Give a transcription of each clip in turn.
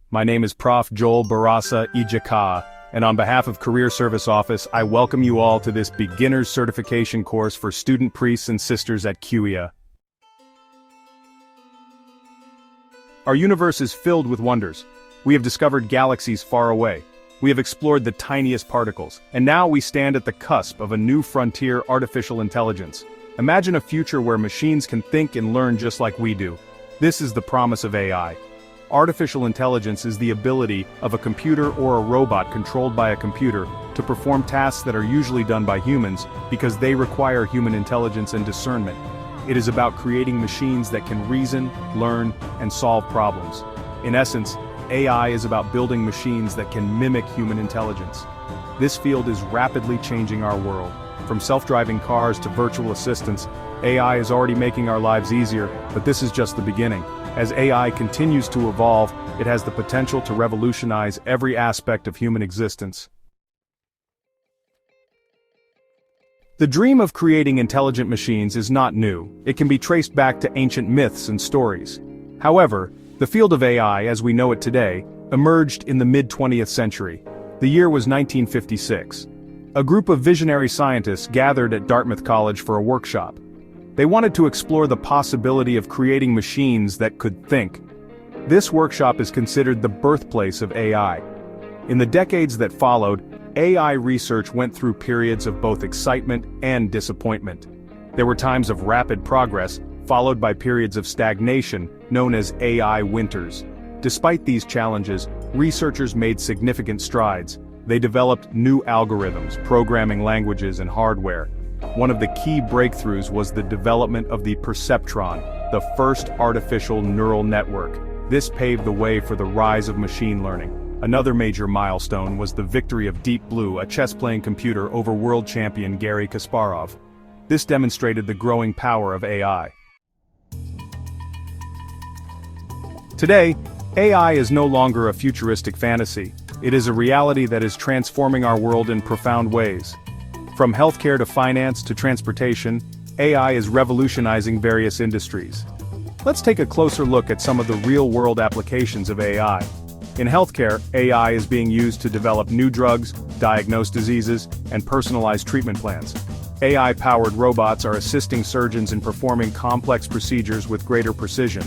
My name is Prof.barasa Ijaka, and on behalf of Career Service Office, I welcome you all to this beginner's certification course for student priests and sisters at CUEA. Our universe is filled with wonders. We have discovered galaxies far away. We have explored the tiniest particles, and now we stand at the cusp of a new frontier: artificial intelligence. Imagine a future where machines can think and learn just like we do. This is the promise of AI. Artificial intelligence is the ability of a computer or a robot controlled by a computer to perform tasks that are usually done by humans because they require human intelligence and discernment. It is about creating machines that can reason, learn, and solve problems. In essence, AI is about building machines that can mimic human intelligence. This field is rapidly changing our world. From self-driving cars to virtual assistants, AI is already making our lives easier, but this is just the beginning. As AI continues to evolve, it has the potential to revolutionize every aspect of human existence. The dream of creating intelligent machines is not new. It can be traced back to ancient myths and stories. However, the field of AI, as we know it today, emerged in the mid-20th century. The year was 1956. A group of visionary scientists gathered at Dartmouth College for a workshop. They wanted to explore the possibility of creating machines that could think. This workshop is considered the birthplace of AI. In the decades that followed, AI research went through periods of both excitement and disappointment. There were times of rapid progress, followed by periods of stagnation, known as AI winters. Despite these challenges, researchers made significant strides. They developed new algorithms, programming languages, and hardware. One of the key breakthroughs was the development of the perceptron, the first artificial neural network. This paved the way for the rise of machine learning. Another major milestone was the victory of Deep Blue, a chess-playing computer, over world champion Garry Kasparov. This demonstrated the growing power of AI. Today, AI is no longer a futuristic fantasy. It is a reality that is transforming our world in profound ways. From healthcare to finance to transportation, AI is revolutionizing various industries. Let's take a closer look at some of the real-world applications of AI. In healthcare, AI is being used to develop new drugs, diagnose diseases, and personalize treatment plans. AI-powered robots are assisting surgeons in performing complex procedures with greater precision.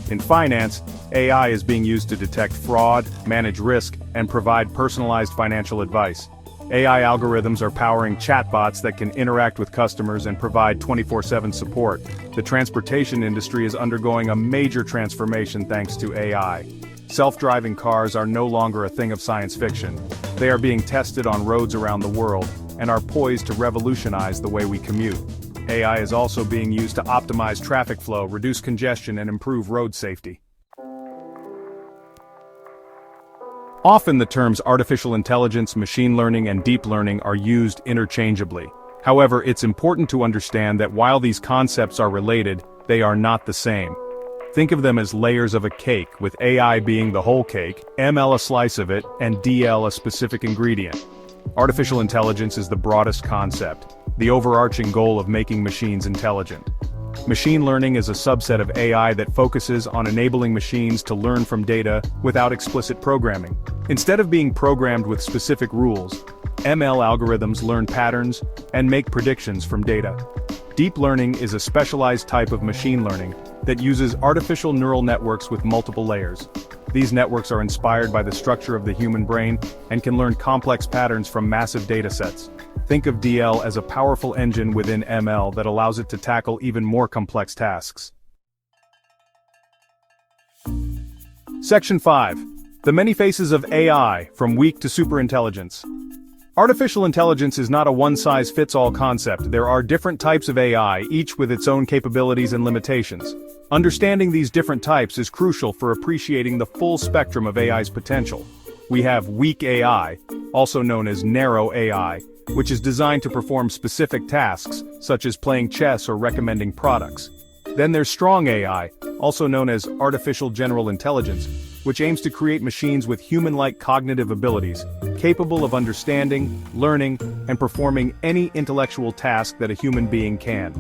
In finance, AI is being used to detect fraud, manage risk, and provide personalized financial advice. AI algorithms are powering chatbots that can interact with customers and provide 24/7 support. The transportation industry is undergoing a major transformation thanks to AI. Self-driving cars are no longer a thing of science fiction. They are being tested on roads around the world and are poised to revolutionize the way we commute. AI is also being used to optimize traffic flow, reduce congestion, and improve road safety. Often the terms artificial intelligence, machine learning, and deep learning are used interchangeably. However, it's important to understand that while these concepts are related, they are not the same. Think of them as layers of a cake, with AI being the whole cake, ML a slice of it, and DL a specific ingredient. Artificial intelligence is the broadest concept, the overarching goal of making machines intelligent. Machine learning is a subset of AI that focuses on enabling machines to learn from data without explicit programming. Instead of being programmed with specific rules, ML algorithms learn patterns and make predictions from data. Deep learning is a specialized type of machine learning that uses artificial neural networks with multiple layers. These networks are inspired by the structure of the human brain and can learn complex patterns from massive datasets. Think of DL as a powerful engine within ML that allows it to tackle even more complex tasks. Section 5. The many faces of AI, from weak to superintelligence. Artificial intelligence is not a one-size-fits-all concept. There are different types of AI, each with its own capabilities and limitations. Understanding these different types is crucial for appreciating the full spectrum of AI's potential. We have weak AI, also known as narrow AI, which is designed to perform specific tasks, such as playing chess or recommending products. Then there's strong AI, also known as artificial general intelligence, which aims to create machines with human-like cognitive abilities, capable of understanding, learning, and performing any intellectual task that a human being can.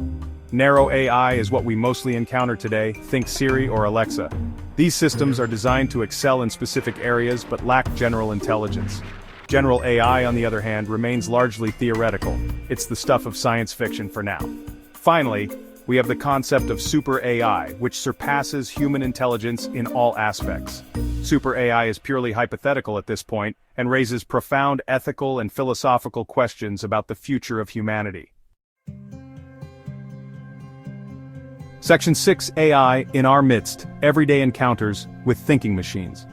Narrow AI is what we mostly encounter today, think Siri or Alexa. These systems are designed to excel in specific areas but lack general intelligence. General AI, on the other hand, remains largely theoretical. It's the stuff of science fiction for now. Finally, we have the concept of super AI, which surpasses human intelligence in all aspects. Super AI is purely hypothetical at this point and raises profound ethical and philosophical questions about the future of humanity. Section 6: AI in our midst, everyday encounters with thinking machines.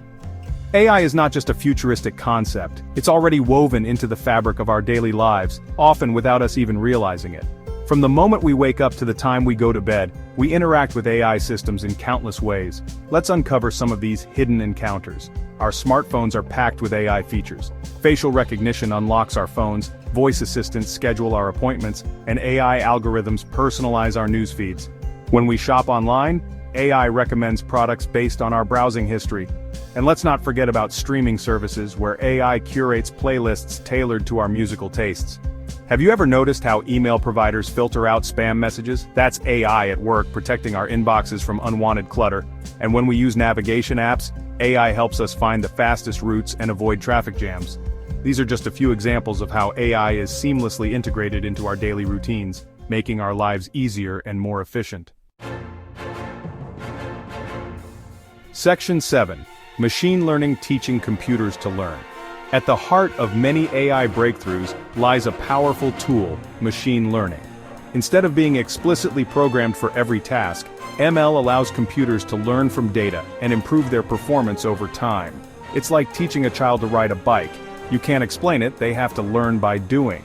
AI is not just a futuristic concept, it's already woven into the fabric of our daily lives, often without us even realizing it. From the moment we wake up to the time we go to bed, we interact with AI systems in countless ways. Let's uncover some of these hidden encounters. Our smartphones are packed with AI features. Facial recognition unlocks our phones, voice assistants schedule our appointments, and AI algorithms personalize our news feeds. When we shop online, AI recommends products based on our browsing history. And let's not forget about streaming services where AI curates playlists tailored to our musical tastes. Have you ever noticed how email providers filter out spam messages? That's AI at work protecting our inboxes from unwanted clutter. And when we use navigation apps, AI helps us find the fastest routes and avoid traffic jams. These are just a few examples of how AI is seamlessly integrated into our daily routines, making our lives easier and more efficient. Section 7: Machine Learning Teaching Computers to Learn. At the heart of many AI breakthroughs lies a powerful tool: machine learning. Instead of being explicitly programmed for every task, ML allows computers to learn from data and improve their performance over time. It's like teaching a child to ride a bike. You can't explain it, they have to learn by doing.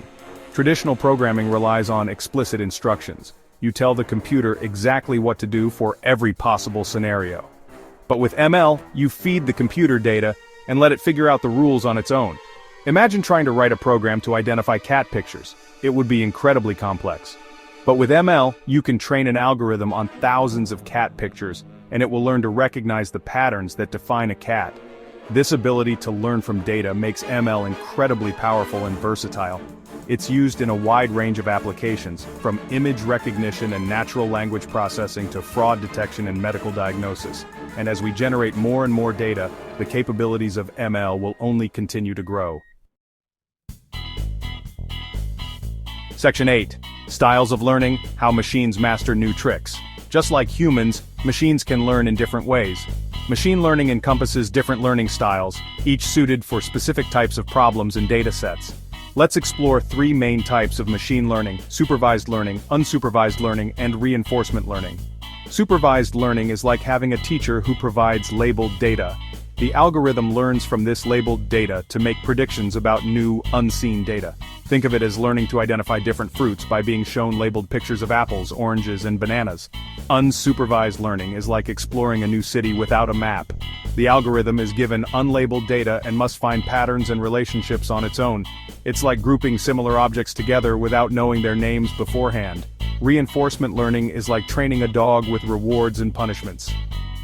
Traditional programming relies on explicit instructions. You tell the computer exactly what to do for every possible scenario. But with ML, you feed the computer data and let it figure out the rules on its own. Imagine trying to write a program to identify cat pictures. It would be incredibly complex. But with ML, you can train an algorithm on thousands of cat pictures, and it will learn to recognize the patterns that define a cat. This ability to learn from data makes ML incredibly powerful and versatile. It's used in a wide range of applications, from image recognition and natural language processing to fraud detection and medical diagnosis. And as we generate more and more data, the capabilities of ML will only continue to grow. Section 8: Styles of Learning, How Machines Master New Tricks. Just like humans, machines can learn in different ways. Machine learning encompasses different learning styles, each suited for specific types of problems and data sets. Let's explore three main types of machine learning: supervised learning, unsupervised learning, and reinforcement learning. Supervised learning is like having a teacher who provides labeled data. The algorithm learns from this labeled data to make predictions about new, unseen data. Think of it as learning to identify different fruits by being shown labeled pictures of apples, oranges, and bananas. Unsupervised learning is like exploring a new city without a map. The algorithm is given unlabeled data and must find patterns and relationships on its own. It's like grouping similar objects together without knowing their names beforehand. Reinforcement learning is like training a dog with rewards and punishments.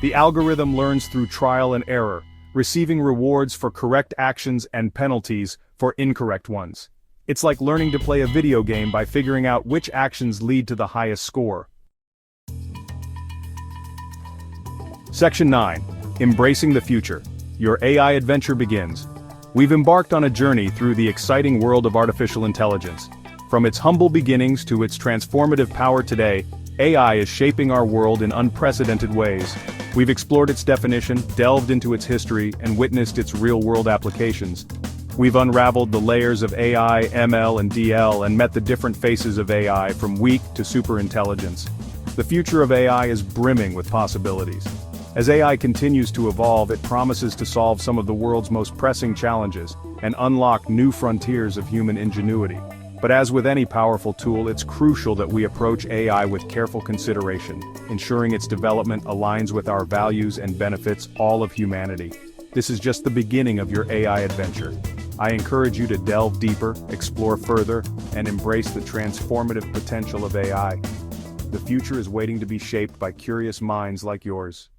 The algorithm learns through trial and error, receiving rewards for correct actions and penalties for incorrect ones. It's like learning to play a video game by figuring out which actions lead to the highest score. Section 9: Embracing the Future. Your AI adventure begins. We've embarked on a journey through the exciting world of artificial intelligence. From its humble beginnings to its transformative power today, AI is shaping our world in unprecedented ways. We've explored its definition, delved into its history, and witnessed its real-world applications. We've unraveled the layers of AI, ML, and DL and met the different faces of AI from weak to superintelligence. The future of AI is brimming with possibilities. As AI continues to evolve, it promises to solve some of the world's most pressing challenges and unlock new frontiers of human ingenuity. But as with any powerful tool, it's crucial that we approach AI with careful consideration, ensuring its development aligns with our values and benefits all of humanity. This is just the beginning of your AI adventure. I encourage you to delve deeper, explore further, and embrace the transformative potential of AI. The future is waiting to be shaped by curious minds like yours.